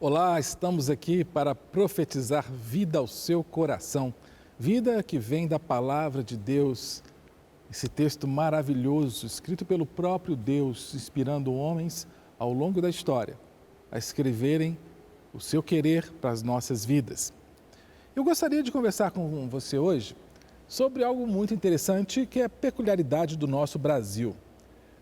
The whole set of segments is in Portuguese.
Olá, estamos aqui para profetizar vida ao seu coração. Vida que vem da palavra de Deus. Esse texto maravilhoso, escrito pelo próprio Deus, inspirando homens ao longo da história a escreverem o seu querer para as nossas vidas. Eu gostaria de conversar com você hoje sobre algo muito interessante que é a peculiaridade do nosso Brasil.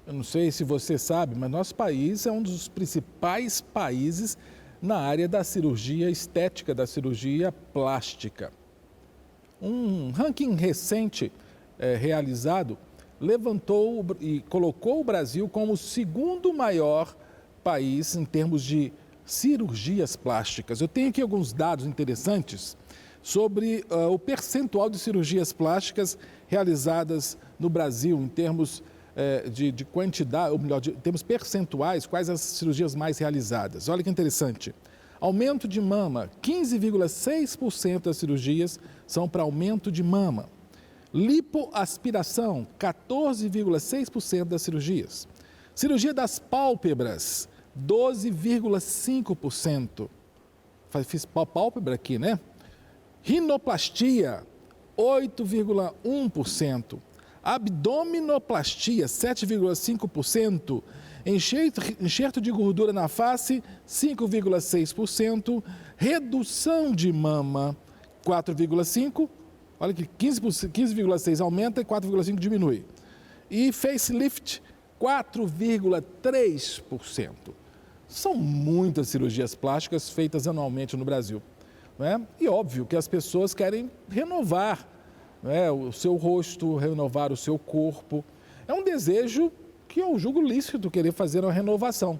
Eu não sei se você sabe, mas nosso país é um dos principais países na área da cirurgia estética, da cirurgia plástica. Um ranking recente realizado levantou e colocou o Brasil como o segundo maior país em termos de cirurgias plásticas. Eu tenho aqui alguns dados interessantes sobre o percentual de cirurgias plásticas realizadas no Brasil em termos de quantidade, ou melhor, em termos percentuais, quais as cirurgias mais realizadas. Olha que interessante. Aumento de mama, 15,6% das cirurgias são para aumento de mama. Lipoaspiração, 14,6% das cirurgias. Cirurgia das pálpebras, 12,5%. Fiz pálpebra aqui, né? Rinoplastia, 8,1%. Abdominoplastia, 7,5%. Enxerto de gordura na face, 5,6%. Redução de mama, 4,5%. Olha que 15,6% aumenta e 4,5% diminui. E facelift, 4,3%. São muitas cirurgias plásticas feitas anualmente no Brasil, né? E óbvio que as pessoas querem renovar, né, o seu rosto, renovar o seu corpo. É um desejo que eu julgo lícito querer fazer uma renovação.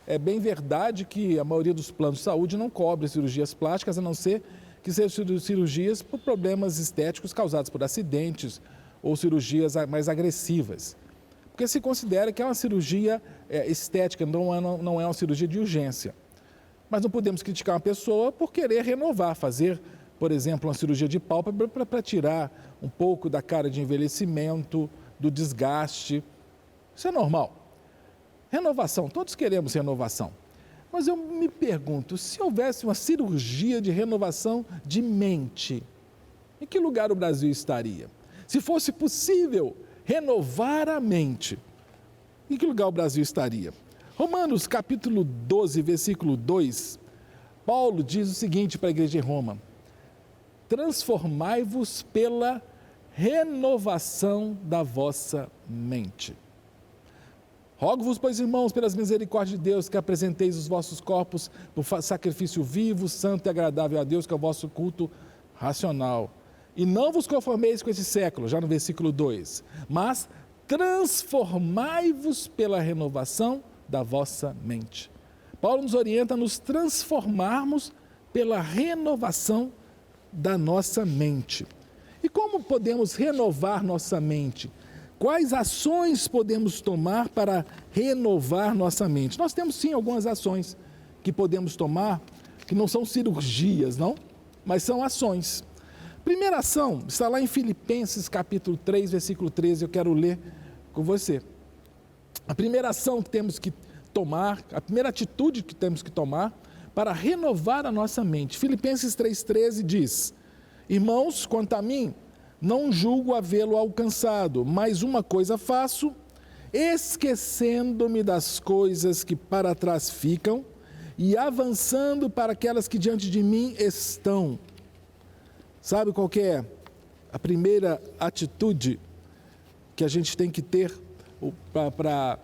É bem verdade que a maioria dos planos de saúde não cobre cirurgias plásticas, a não ser que sejam cirurgias por problemas estéticos causados por acidentes ou cirurgias mais agressivas. Porque se considera que é uma cirurgia estética, não é uma cirurgia de urgência. Mas não podemos criticar uma pessoa por querer renovar, fazer, por exemplo, uma cirurgia de pálpebra para tirar um pouco da cara de envelhecimento, do desgaste. Isso é normal. Renovação, todos queremos renovação. Mas eu me pergunto, se houvesse uma cirurgia de renovação de mente, em que lugar o Brasil estaria? Se fosse possível renovar a mente, em que lugar o Brasil estaria? Romanos capítulo 12, versículo 2, Paulo diz o seguinte para a igreja de Roma: transformai-vos pela renovação da vossa mente. Rogo-vos, pois, irmãos, pelas misericórdias de Deus, que apresenteis os vossos corpos por sacrifício vivo, santo e agradável a Deus, que é o vosso culto racional. E não vos conformeis com esse século, já no versículo 2, mas transformai-vos pela renovação da vossa mente. Paulo nos orienta a nos transformarmos pela renovação da nossa mente. E como podemos renovar nossa mente? Quais ações podemos tomar para renovar nossa mente? Nós temos sim algumas ações que podemos tomar, que não são cirurgias, não, mas são ações. Primeira ação está lá em Filipenses capítulo 3, versículo 13, eu quero ler com você. A primeira ação que temos que tomar, a primeira atitude que temos que tomar para renovar a nossa mente. Filipenses 3,13 diz: irmãos, quanto a mim, não julgo havê-lo alcançado, mas uma coisa faço, esquecendo-me das coisas que para trás ficam e avançando para aquelas que diante de mim estão. Sabe qual que é a primeira atitude que a gente tem que ter para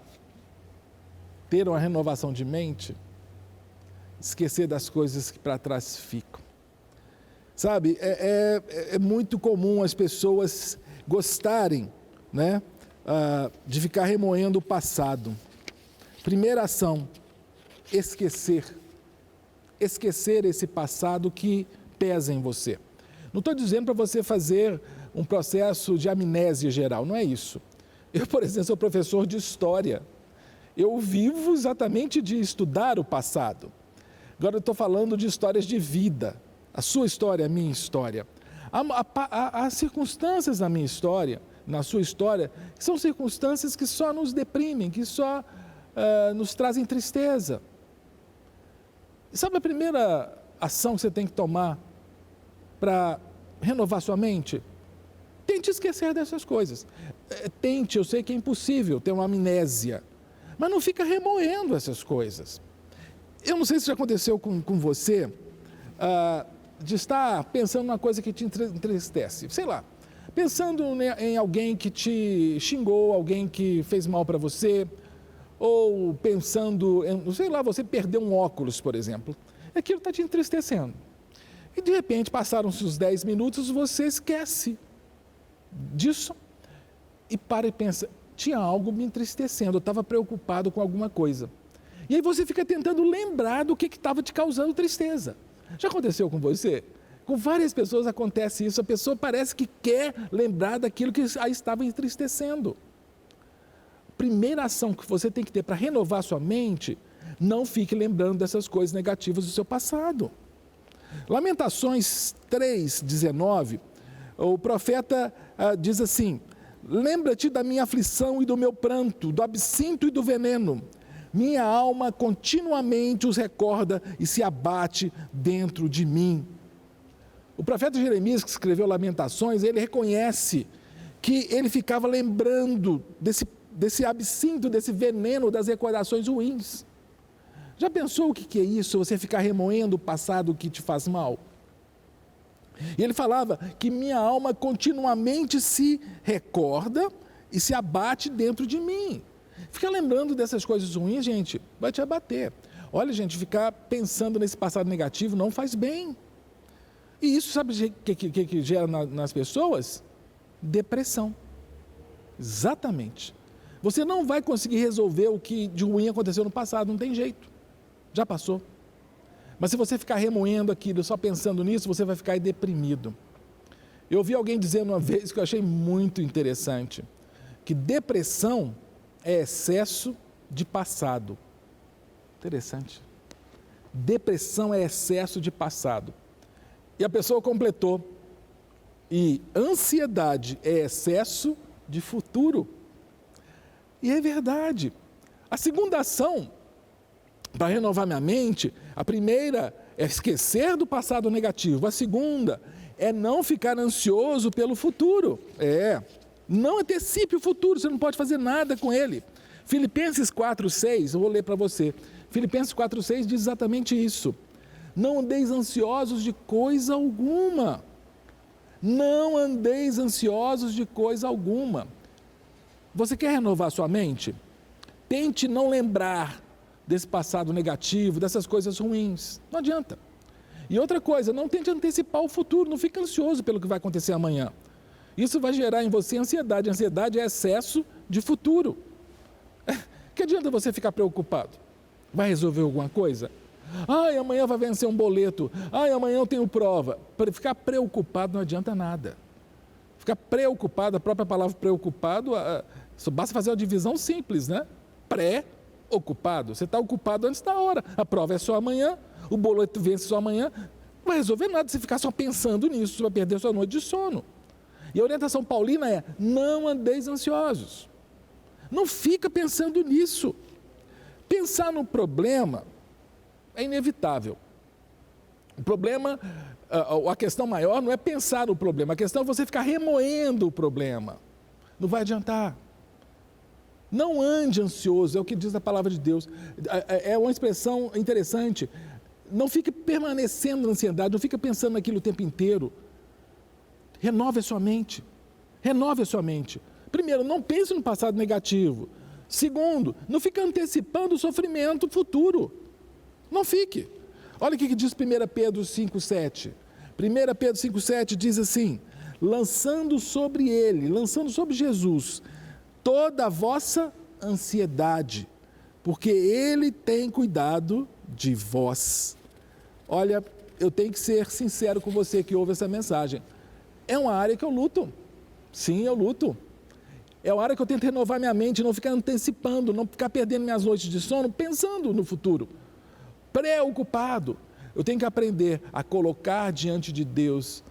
ter uma renovação de mente? Esquecer das coisas que para trás ficam. Sabe, é muito comum as pessoas gostarem, né, de ficar remoendo o passado. Primeira ação, esquecer. Esquecer esse passado que pesa em você. Não estou dizendo para você fazer um processo de amnésia geral, não é isso. Eu, por exemplo, sou professor de história. Eu vivo exatamente de estudar o passado. Agora eu estou falando de histórias de vida. A sua história, a minha história. Há circunstâncias na minha história, na sua história, que são circunstâncias que só nos deprimem, que só nos trazem tristeza. E sabe a primeira ação que você tem que tomar para renovar sua mente? Tente esquecer dessas coisas. Tente, eu sei que é impossível ter uma amnésia, mas não fica remoendo essas coisas. Eu não sei se já aconteceu com você, de estar pensando numa coisa que te entristece. Sei lá, pensando em alguém que te xingou, alguém que fez mal para você, ou pensando, sei lá, você perdeu um óculos, por exemplo. Aquilo está te entristecendo. E de repente, passaram-se os 10 minutos, você esquece disso e para e pensa, tinha algo me entristecendo, eu estava preocupado com alguma coisa. E aí você fica tentando lembrar do que estava te causando tristeza. Já aconteceu com você? Com várias pessoas acontece isso, a pessoa parece que quer lembrar daquilo que a estava entristecendo. Primeira ação que você tem que ter para renovar sua mente, não fique lembrando dessas coisas negativas do seu passado. Lamentações 3:19, o profeta diz assim: lembra-te da minha aflição e do meu pranto, do absinto e do veneno. Minha alma continuamente os recorda e se abate dentro de mim. O profeta Jeremias, que escreveu Lamentações, ele reconhece que ele ficava lembrando desse absinto, desse veneno, das recordações ruins. Já pensou o que é isso, você ficar remoendo o passado que te faz mal? E ele falava que minha alma continuamente se recorda e se abate dentro de mim. Ficar lembrando dessas coisas ruins, gente, vai te abater. Olha, gente, ficar pensando nesse passado negativo não faz bem. E isso, sabe o que gera nas pessoas? Depressão. Exatamente. Você não vai conseguir resolver o que de ruim aconteceu no passado, não tem jeito. Já passou. Mas se você ficar remoendo aquilo, só pensando nisso, você vai ficar deprimido. Eu ouvi alguém dizendo uma vez que eu achei muito interessante, que depressão é excesso de passado. Interessante. Depressão é excesso de passado. E a pessoa completou. E ansiedade é excesso de futuro. E é verdade. A segunda ação para renovar minha mente, a primeira é esquecer do passado negativo. A segunda é não ficar ansioso pelo futuro. Não antecipe o futuro, você não pode fazer nada com ele. Filipenses 4:6, eu vou ler para você. Filipenses 4:6 diz exatamente isso. Não andeis ansiosos de coisa alguma. Não andeis ansiosos de coisa alguma. Você quer renovar sua mente? Tente não lembrar desse passado negativo, dessas coisas ruins. Não adianta. E outra coisa, não tente antecipar o futuro, não fique ansioso pelo que vai acontecer amanhã. Isso vai gerar em você ansiedade. Ansiedade é excesso de futuro. Que adianta você ficar preocupado? Vai resolver alguma coisa? Ai, amanhã vai vencer um boleto. Ai, amanhã eu tenho prova. Para ficar preocupado não adianta nada. Ficar preocupado, a própria palavra preocupado, só basta fazer uma divisão simples, né? Pré-ocupado. Você está ocupado antes da hora. A prova é só amanhã, o boleto vence só amanhã. Não vai resolver nada se ficar só pensando nisso, você vai perder sua noite de sono. E a orientação paulina é: não andeis ansiosos. Não fica pensando nisso. Pensar no problema é inevitável. O problema, a questão maior não é pensar no problema, a questão é você ficar remoendo o problema. Não vai adiantar. Não ande ansioso, é o que diz a palavra de Deus. É uma expressão interessante. Não fique permanecendo na ansiedade, não fique pensando naquilo o tempo inteiro. Renove a sua mente. Renove a sua mente. Primeiro, não pense no passado negativo. Segundo, não fique antecipando o sofrimento futuro. Não fique. Olha o que diz 1 Pedro 5,7. 1 Pedro 5,7 diz assim: lançando sobre ele, lançando sobre Jesus, toda a vossa ansiedade, porque ele tem cuidado de vós. Olha, eu tenho que ser sincero com você que ouve essa mensagem. É uma área que eu luto. Sim, eu luto. É uma área que eu tento renovar minha mente, não ficar antecipando, não ficar perdendo minhas noites de sono, pensando no futuro. Preocupado. Eu tenho que aprender a colocar diante de Deus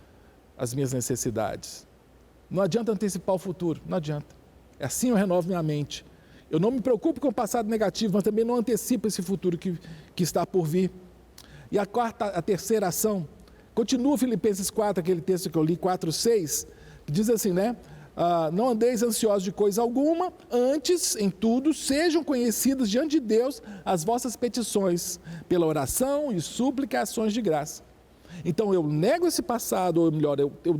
as minhas necessidades. Não adianta antecipar o futuro, não adianta. Assim eu renovo minha mente. Eu não me preocupo com o passado negativo, mas também não antecipo esse futuro que está por vir. E a terceira ação, continua Filipenses 4, aquele texto que eu li, 4:6, que diz assim, né? Não andeis ansiosos de coisa alguma, antes, em tudo, sejam conhecidas diante de Deus as vossas petições, pela oração e súplica e ações de graça. Então eu nego esse passado, ou melhor, eu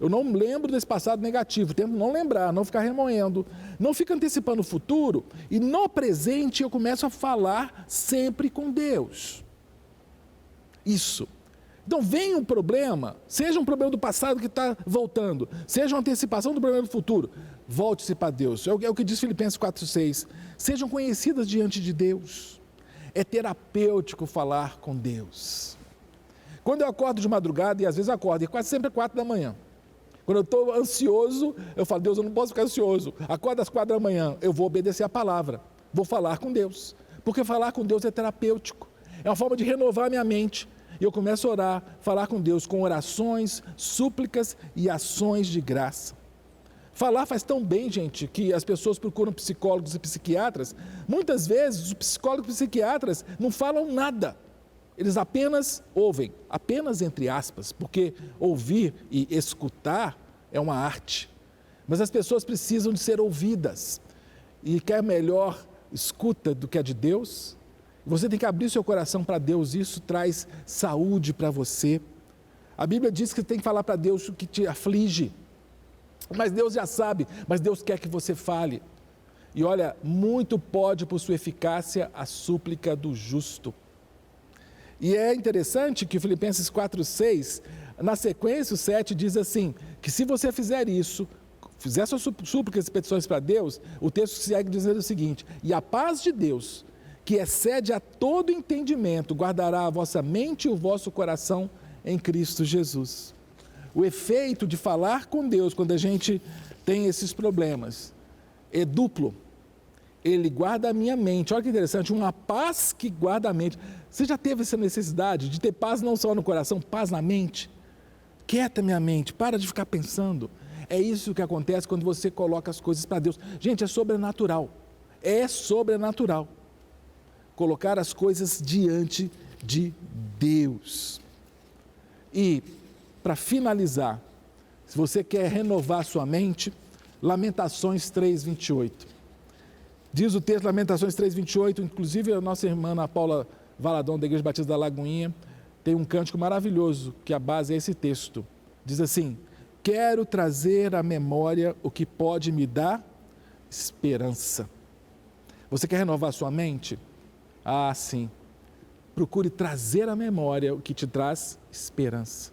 não lembro desse passado negativo, tento não lembrar, não ficar remoendo, não fico antecipando o futuro, e no presente eu começo a falar sempre com Deus. Isso. Então vem um problema, seja um problema do passado que está voltando, seja uma antecipação do problema do futuro, volte-se para Deus. É o que diz Filipenses 4:6. Sejam conhecidas diante de Deus. É terapêutico falar com Deus. Quando eu acordo de madrugada, e às vezes eu acordo, e quase sempre é 4 da manhã. Quando eu estou ansioso, eu falo, Deus, eu não posso ficar ansioso. Acordo às 4 da manhã, eu vou obedecer a palavra, vou falar com Deus. Porque falar com Deus é terapêutico, é uma forma de renovar a minha mente. E eu começo a orar, falar com Deus com orações, súplicas e ações de graça. Falar faz tão bem, gente, que as pessoas procuram psicólogos e psiquiatras. Muitas vezes os psicólogos e psiquiatras não falam nada. Eles apenas ouvem, apenas entre aspas, porque ouvir e escutar é uma arte. Mas as pessoas precisam de ser ouvidas. E quer melhor escuta do que a de Deus? Você tem que abrir seu coração para Deus, isso traz saúde para você. A Bíblia diz que você tem que falar para Deus o que te aflige. Mas Deus já sabe, mas Deus quer que você fale. E olha, muito pode por sua eficácia a súplica do justo. E é interessante que Filipenses 4:6, na sequência o 7 diz assim, que se você fizer isso, fizer suas súplicas e petições para Deus, o texto segue dizendo o seguinte, e a paz de Deus, que excede a todo entendimento, guardará a vossa mente e o vosso coração em Cristo Jesus. O efeito de falar com Deus, quando a gente tem esses problemas, é duplo. Ele guarda a minha mente. Olha que interessante, uma paz que guarda a mente. Você já teve essa necessidade de ter paz não só no coração, paz na mente? Quieta minha mente, para de ficar pensando. É isso que acontece quando você coloca as coisas para Deus. Gente, é sobrenatural. É sobrenatural. Colocar as coisas diante de Deus. E, para finalizar, se você quer renovar sua mente, Lamentações 3:28. Diz o texto, Lamentações 3:28, inclusive a nossa irmã Ana Paula Valadão, da Igreja Batista da Lagoinha, tem um cântico maravilhoso, que a base é esse texto. Diz assim, quero trazer à memória o que pode me dar esperança. Você quer renovar sua mente? Ah, sim. Procure trazer à memória o que te traz esperança.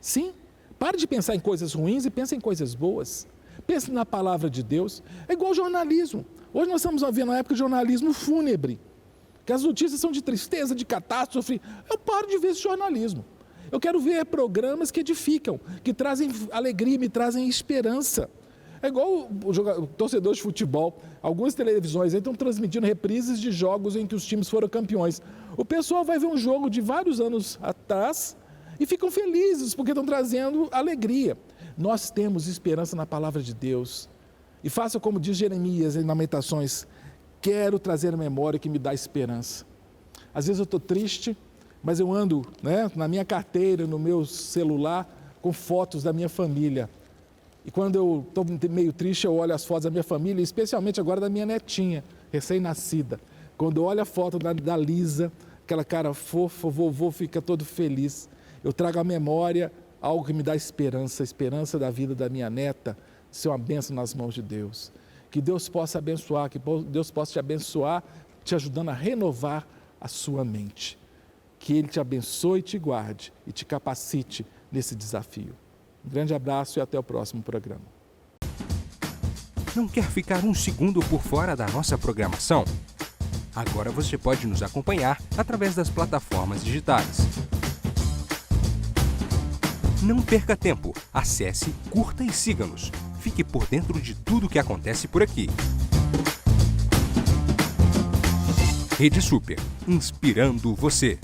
Sim, pare de pensar em coisas ruins e pense em coisas boas. Pense na palavra de Deus. É igual jornalismo. Hoje nós estamos vivendo uma época de jornalismo fúnebre, que as notícias são de tristeza, de catástrofe. Eu paro de ver esse jornalismo. Eu quero ver programas que edificam, que trazem alegria, me trazem esperança. É igual o torcedor de futebol. Algumas televisões aí estão transmitindo reprises de jogos em que os times foram campeões. O pessoal vai ver um jogo de vários anos atrás e ficam felizes porque estão trazendo alegria. Nós temos esperança na palavra de Deus. E faça como diz Jeremias em Lamentações, quero trazer a memória que me dá esperança. Às vezes eu estou triste, mas eu ando, na minha carteira, no meu celular, com fotos da minha família. E quando eu estou meio triste, eu olho as fotos da minha família, especialmente agora da minha netinha, recém-nascida. Quando eu olho a foto da Lisa, aquela cara fofa, o vovô fica todo feliz. Eu trago à memória algo que me dá esperança, a esperança da vida da minha neta, ser uma bênção nas mãos de Deus. Que Deus possa abençoar, que Deus possa te abençoar, te ajudando a renovar a sua mente. Que Ele te abençoe e te guarde e te capacite nesse desafio. Um grande abraço e até o próximo programa. Não quer ficar um segundo por fora da nossa programação? Agora você pode nos acompanhar através das plataformas digitais. Não perca tempo, acesse, curta e siga-nos. Fique por dentro de tudo o que acontece por aqui. Rede Super, inspirando você.